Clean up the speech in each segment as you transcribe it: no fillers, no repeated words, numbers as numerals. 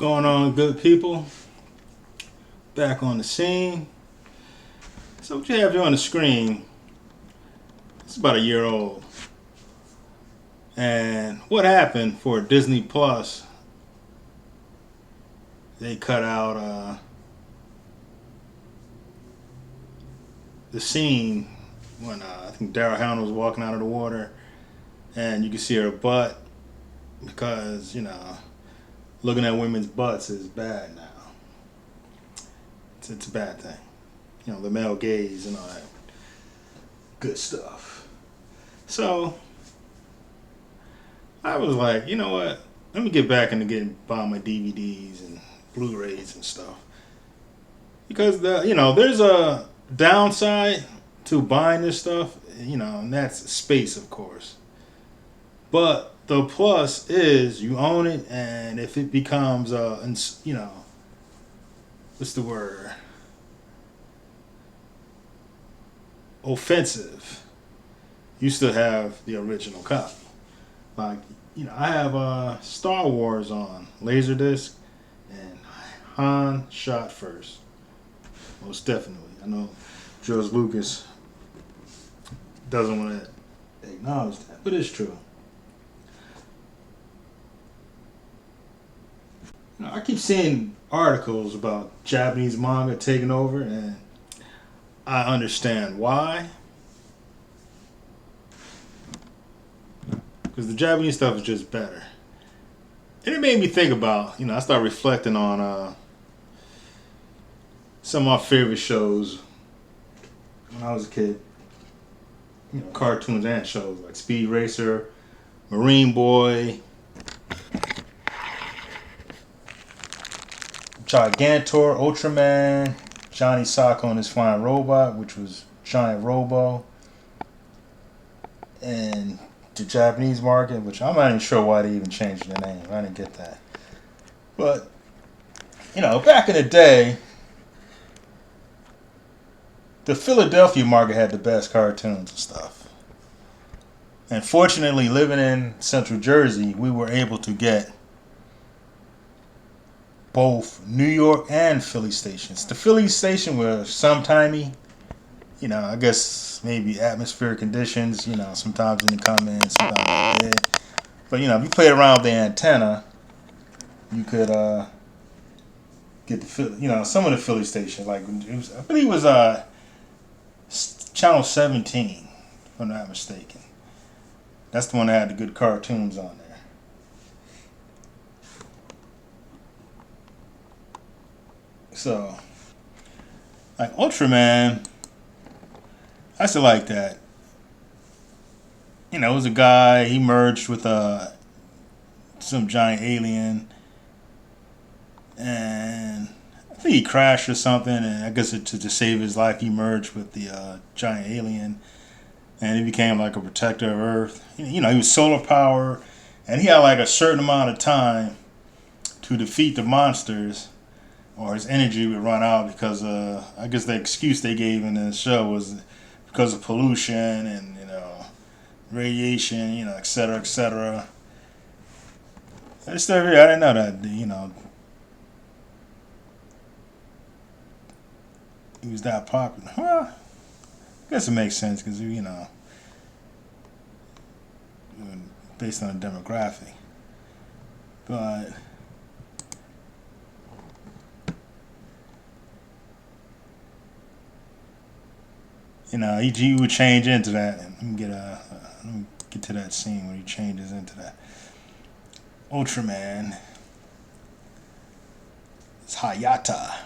Going on, good people? Back on the scene. So what you have here on the screen, it's about a year old. And what happened for Disney Plus, they cut out the scene when I think Daryl Hannah was walking out of the water and you can see her butt because, looking at women's butts is bad now. It's a bad thing. The male gaze and all that good stuff. So I was like, you know what? Let me get back into buying my DVDs and Blu-rays and stuff. Because there's a downside to buying this stuff, and that's space, of course. But the plus is you own it, and if it becomes what's the word? Offensive, you still have the original copy. Like, I have Star Wars on Laserdisc, and Han shot first. Most definitely. I know George Lucas doesn't want to acknowledge that, but it's true. I keep seeing articles about Japanese manga taking over, and I understand why. Because the Japanese stuff is just better. And it made me think about, I started reflecting on some of my favorite shows when I was a kid. Cartoons and shows like Speed Racer, Marine Boy, Gigantor, Ultraman, Johnny Sokko and his Flying Robot, which was Giant Robo, and the Japanese market, which I'm not even sure why they even changed the name. I didn't get that. But, back in the day, the Philadelphia market had the best cartoons and stuff. And fortunately, living in Central Jersey, we were able to get both New York and Philly stations. The Philly station was sometimey, I guess maybe atmospheric conditions, sometimes in the comments, sometimes it did. But, if you played around with the antenna, you could get the Philly, some of the Philly stations, like, I believe it was Channel 17, if I'm not mistaken. That's the one that had the good cartoons on there. So, like Ultraman, I still like that. It was a guy, he merged with some giant alien, and I think he crashed or something, and I guess to save his life, he merged with the giant alien, and he became like a protector of Earth. He was solar powered, and he had like a certain amount of time to defeat the monsters, or his energy would run out because I guess the excuse they gave in the show was because of pollution and radiation, et cetera, et cetera. I didn't know that, he was that popular. Well, I guess it makes sense because based on the demographic, but. He would change into that. Let me get to that scene where he changes into that. Ultraman. It's Hayata.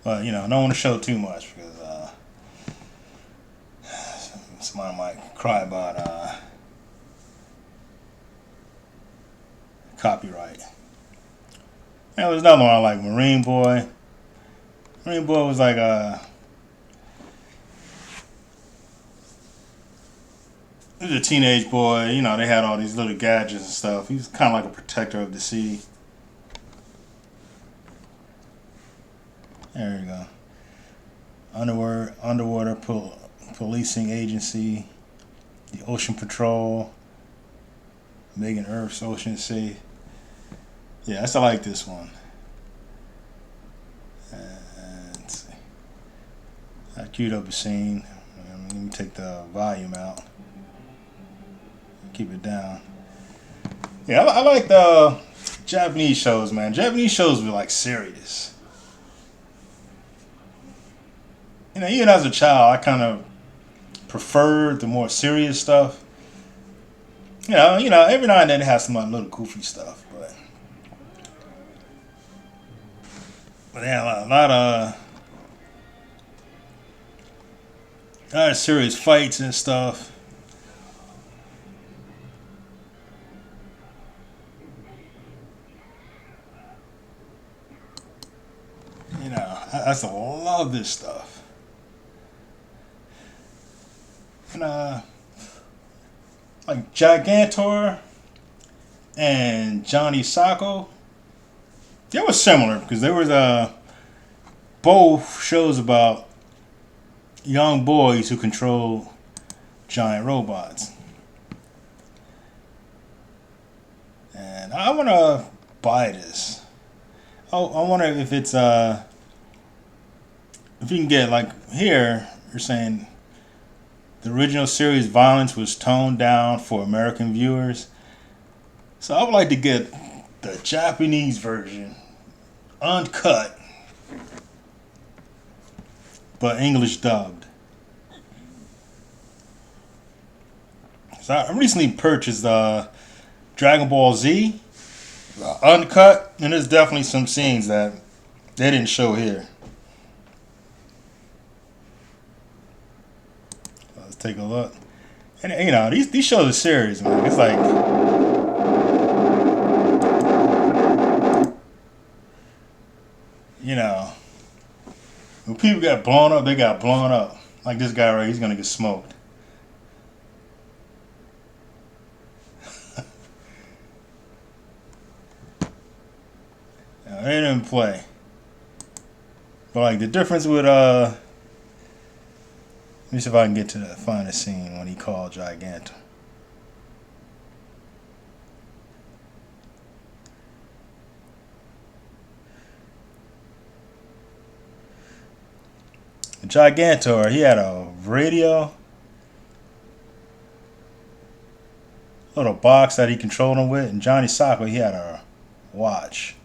But, I don't want to show too much because somebody might cry about copyright. And there's another one I like, Marine Boy. Marine Boy was like he was a teenage boy. You know, they had all these little gadgets and stuff. He was kind of like a protector of the sea. There you go. Underwater policing agency, the Ocean Patrol, making Earth's ocean safe. Yeah, I like this one. And let's see. I queued up a scene. Let me take the volume out. Keep it down. Yeah, I like the Japanese shows, man. Japanese shows were like serious. You know, even as a child, I kind of preferred the more serious stuff. Every now and then it has some little goofy stuff, but yeah, a lot of serious fights and stuff. You know, I just love this stuff. And like Gigantor and Johnny Sacco, they were similar because there was both shows about young boys who control giant robots. And I want to buy this. Oh, I wonder if it's if you can get, like, here you're saying the original series violence was toned down for American viewers. So I would like to get the Japanese version, uncut, but English dubbed. So I recently purchased Dragon Ball Z, uncut, and there's definitely some scenes that they didn't show here. Let's take a look. And you know, these shows are serious, man. It's like, you know, when people got blown up, they got blown up. Like this guy right here, he's gonna get smoked. They didn't play. But like the difference with let me see if I can get to find a scene when he called Gigantor. Gigantor, he had a radio, little box that he controlled him with, and Johnny Sacco, he had a watch.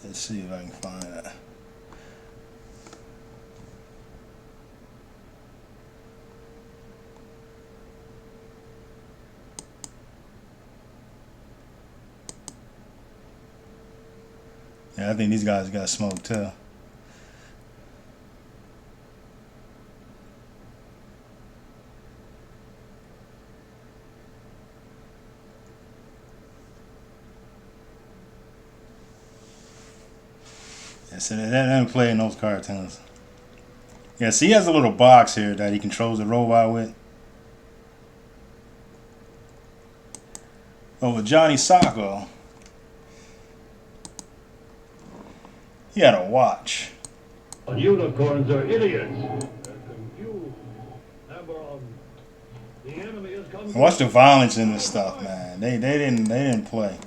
Let's see if I can find that. Yeah, I think these guys got smoked too. Yeah, so they didn't play in those cartoons. Yeah, see, he has a little box here that he controls the robot with. But with Johnny Sacco, he had a watch. Unicorns are idiots. They're confused. Eberron, the enemy has come. Watch the violence in this stuff, man. They didn't play.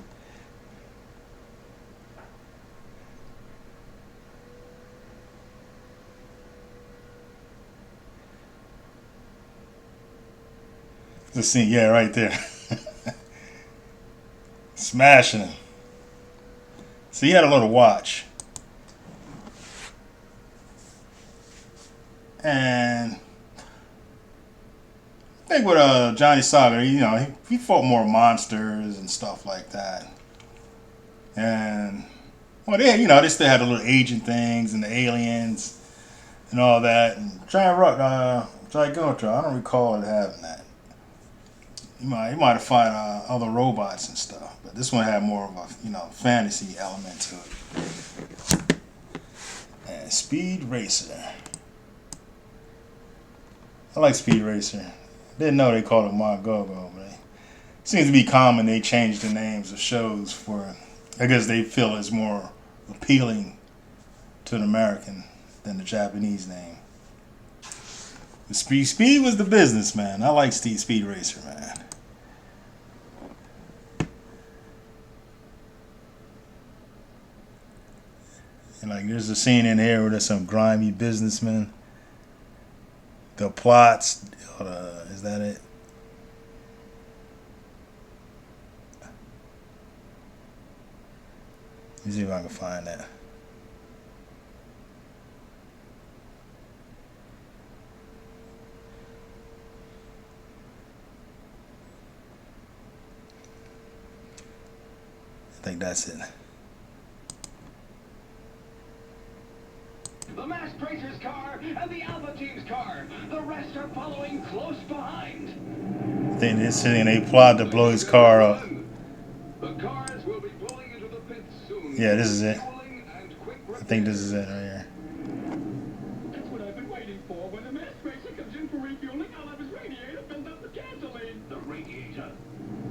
The scene, yeah, right there. Smashing him. So he had a little watch. And I think with Johnny Saga, he fought more monsters and stuff like that. And well, they still had the little agent things and the aliens and all that. And Gigantor, I don't recall it having that. You might have fought other robots and stuff, but this one had more of a fantasy element to it. And Speed Racer. I like Speed Racer. Didn't know they called it Mongogo, but it seems to be common they change the names of shows for, I guess they feel it's more appealing to an American than the Japanese name. But Speed was the business, man. I like Speed Racer, man. And like, there's a scene in here where there's some grimy businessmen. The plots, is that it? Let me see if I can find that. I think that's it. The masked racer's car and the Alpha team's car. The rest are following close behind. I think they're sitting and they plot to blow his car up. The cars will be pulling into the pits soon. Yeah, this is it. I think this is it right here. That's what I've been waiting for. When the masked racer comes in for refueling, I'll have his radiator filled up with gasoline. The radiator?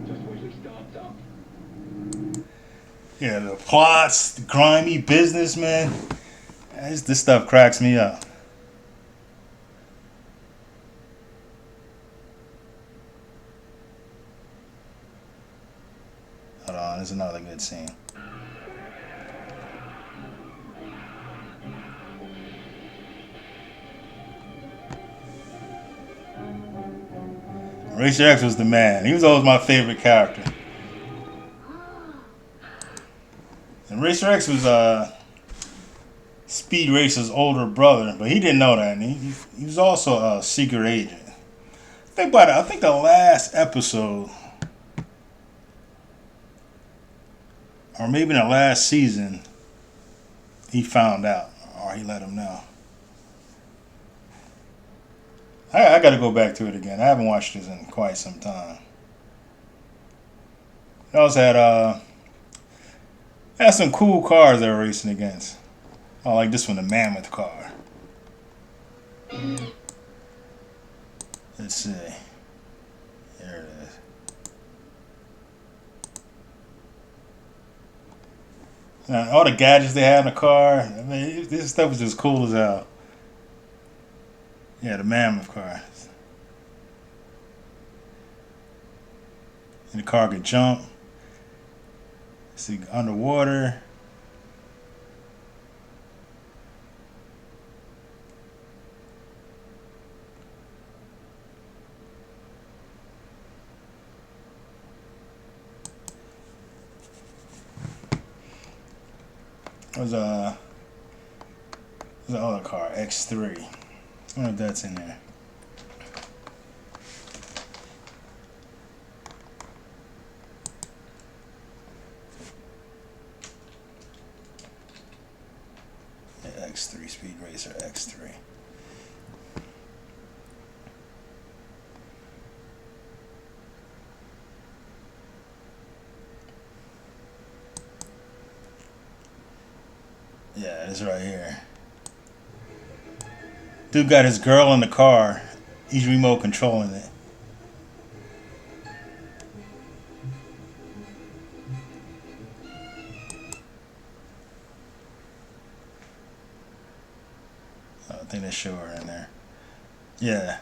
Just wait till he starts up. Yeah, the plots, the grimy businessmen. This stuff cracks me up. Hold on, there's another good scene. Racer X was the man. He was always my favorite character. And Racer X was Speed Racer's older brother, but he didn't know that. And he was also a secret agent. I think the last episode, or maybe in the last season, he found out, or he let him know. I got to go back to it again. I haven't watched this in quite some time. They also had some cool cars they were racing against. Oh, like this one, the Mammoth car. Let's see. There it is. Now, all the gadgets they had in the car, I mean, this stuff was just cool as hell. Yeah, the Mammoth car. And the car could jump. See, underwater. There's another car, X3. I wonder if that's in there. Yeah, X3, Speed Racer X3. Yeah, this right here. Dude got his girl in the car. He's remote controlling it. I think they show her in there. Yeah.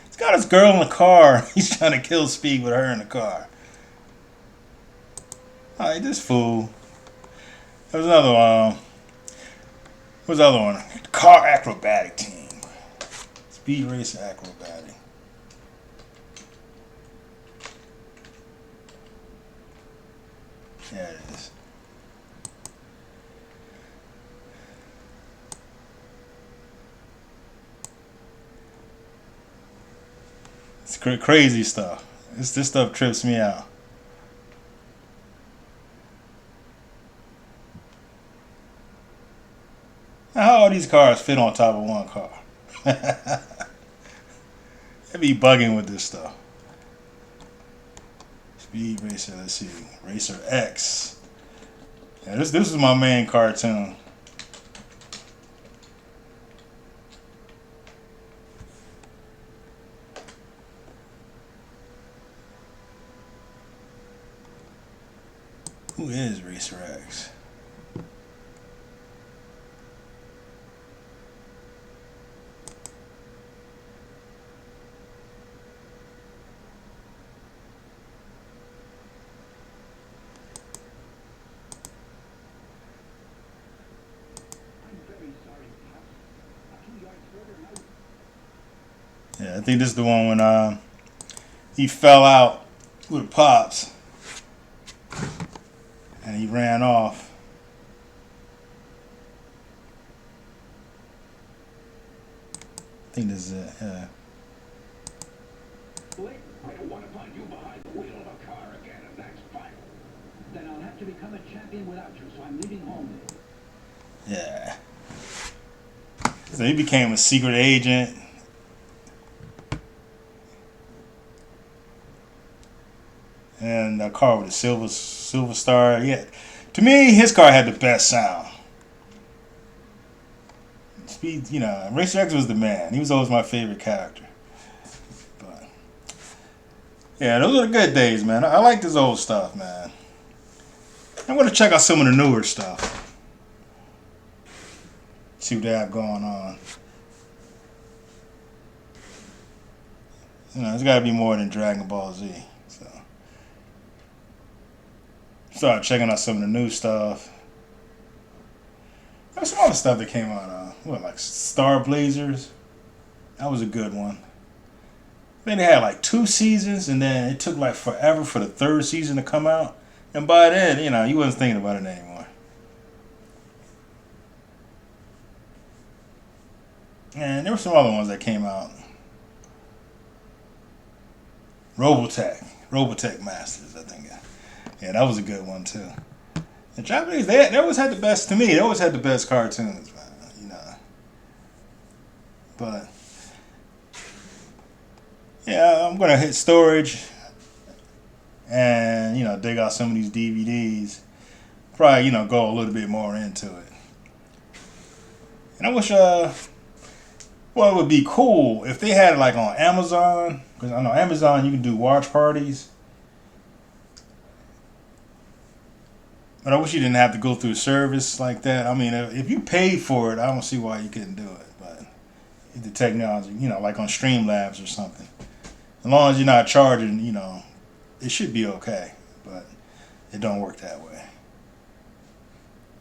He's got his girl in the car. He's trying to kill Speed with her in the car. Alright, this fool. There's another one. What's the other one? Car acrobatic team. Speed Racer acrobatic. Yeah, it is. It's crazy stuff. This stuff trips me out. How all these cars fit on top of one car? They be bugging with this stuff. Speed Racer, let's see. Racer X. Yeah, this is my main cartoon. Who is Racer X? I'm very sorry, Pops. A 2 yards further now. Yeah, I think this is the one when he fell out with Pops and he ran off. I think this is it. Yeah. Blake, I don't want to find you behind the wheel of a car again, and that's final. Then I'll have to become a champion without you, so I'm leaving home. Yeah. So he became a secret agent. And a car with a silver star. Yeah. To me, his car had the best sound. Speed, Racer X was the man. He was always my favorite character. But yeah, those are the good days, man. I like this old stuff, man. I'm gonna check out some of the newer stuff. See what they have going on. It's got to be more than Dragon Ball Z. So, start checking out some of the new stuff. There's some other stuff that came out. Like Star Blazers. That was a good one. Then they had like 2 seasons, and then it took like forever for the 3rd season to come out. And by then, you wasn't thinking about it anymore. And there were some other ones that came out. Robotech Masters, I think. Yeah, that was a good one too. The Japanese, they always had the best, to me, they always had the best cartoons, man. But yeah, I'm gonna hit storage and dig out some of these DVDs. Probably go a little bit more into it. And I wish well, it would be cool if they had it like on Amazon, because I know Amazon you can do watch parties. But I wish you didn't have to go through a service like that. I mean, if you paid for it, I don't see why you couldn't do it. But if the technology, like on Streamlabs or something, as long as you're not charging, it should be okay. But it don't work that way.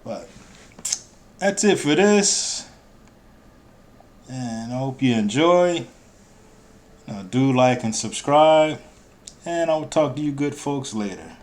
But that's it for this. And I hope you enjoy. Do like and subscribe. And I will talk to you good folks later.